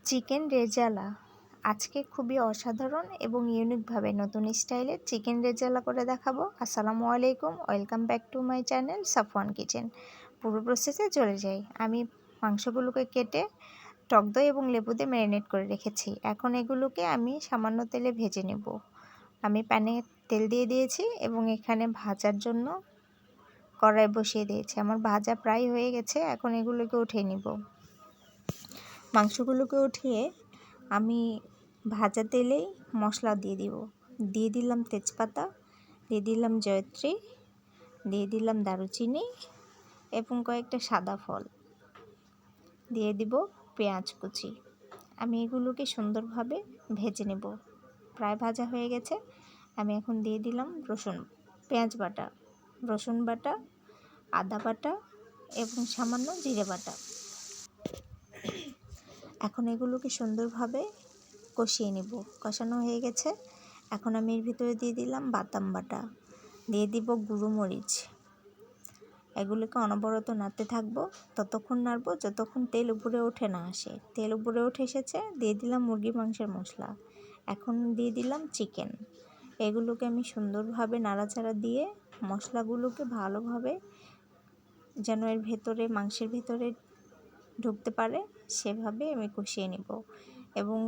Chicken rezala আজকে খুবই অসাধারণ এবং ইউনিকভাবে নতুন স্টাইলের চিকেন রেজালা করে দেখাবো। আসসালামু আলাইকুম, welcome back to my channel Safwan kitchen. পুরো প্রসেসে চলে যাই। আমি মাংসগুলোকে কেটে টক দই এবং লেবু দিয়ে ম্যারিনেট করে রেখেছি। এখন এগুলোকে আমি সামান্য তেলে ভেজে নেব। আমি প্যানে তেল দিয়ে দিয়েছি এবং এখানে ভাজার জন্য কড়াই বসিয়ে দিয়েছি। আমার ভাজা প্রায় হয়ে গেছে। এখন এগুলোকে উঠিয়ে নিব। মাংসগুলোকে উঠিয়ে আমি ভাজা তেলেই মশলা দিয়ে দিব। দিয়ে দিলাম তেজপাতা, দিয়ে দিলাম জয়ত্রী, দিয়ে দিলাম দারুচিনি এবং কয়েকটা সাদা ফল, দিয়ে দিব পেঁয়াজ কুচি। আমি এগুলোকে সুন্দরভাবে ভেজে নেব। প্রায় ভাজা হয়ে গেছে। আমি এখন দিয়ে দিলাম পেঁয়াজ বাটা, রসুন বাটা, আদা বাটা এবং সামান্য জিরে বাটা। এখন এগুলোকে সুন্দরভাবে কষিয়ে নেব। কষানো হয়ে গেছে। এখন আমি এর ভিতরে দিয়ে দিলাম বাদাম বাটা, দিয়ে দিব গুঁড়ো মরিচ। এগুলোকে অনবরত নাড়তে থাকবো, ততক্ষণ নাড়বো যতক্ষণ তেল উপরে উঠে না আসে। তেল উপরে উঠে এসেছে, দিয়ে দিলাম মুরগির মাংসের মশলা। এখন দিয়ে দিলাম চিকেন। এগুলোকে আমি সুন্দরভাবে নাড়াচাড়া দিয়ে মশলাগুলোকে ভালোভাবে যেন এর ভেতরে মাংসের ভেতরে ঢুকতে পারে সেভাবে আমি কষিয়ে নেব। এবং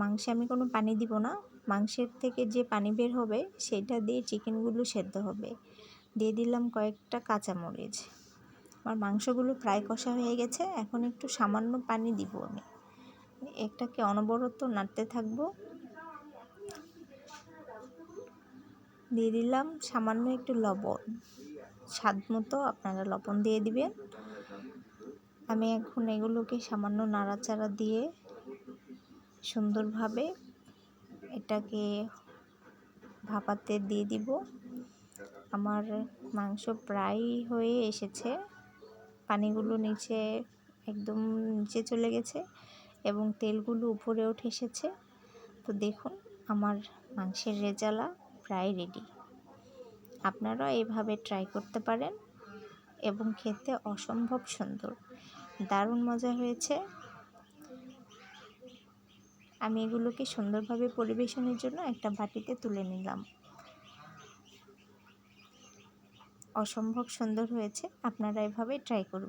মাংসে আমি কোনো পানি দিব না। মাংসের থেকে যে পানি বের হবে সেটা দিয়ে চিকেনগুলো সেদ্ধ হবে। দিয়ে দিলাম কয়েকটা কাঁচামরিচ। আমার মাংসগুলো প্রায় কষা হয়ে গেছে। এখন একটু সামান্য পানি দিব আমি। এটাকে অনবরত নাড়তে থাকবো। দিয়ে দিলাম সামান্য একটু লবণ, স্বাদ মতো আপনারা লবণ দিয়ে দিবেন। আমি এখন এগুলোকে সামান্য নাড়াচাড়া দিয়ে সুন্দরভাবে এটাকে ভাপাতে দিয়ে দিব। আমার মাংস প্রায় হয়ে এসেছে। পানিগুলো একদম নিচে চলে গেছে এবং তেলগুলো উপরে উঠে এসেছে। তো দেখুন, আমার মাংসের রেজালা প্রায় রেডি। আপনারা এভাবে ট্রাই করতে পারেন এবং খেতে অসম্ভব সুন্দর, দারুণ মজা হয়েছে। আমি এগুলোকে সুন্দরভাবে পরিবেশনের জন্য একটা বাটিতে তুলে নিলাম। অসম্ভব সুন্দর হয়েছে। আপনারা এভাবে ট্রাই করবেন।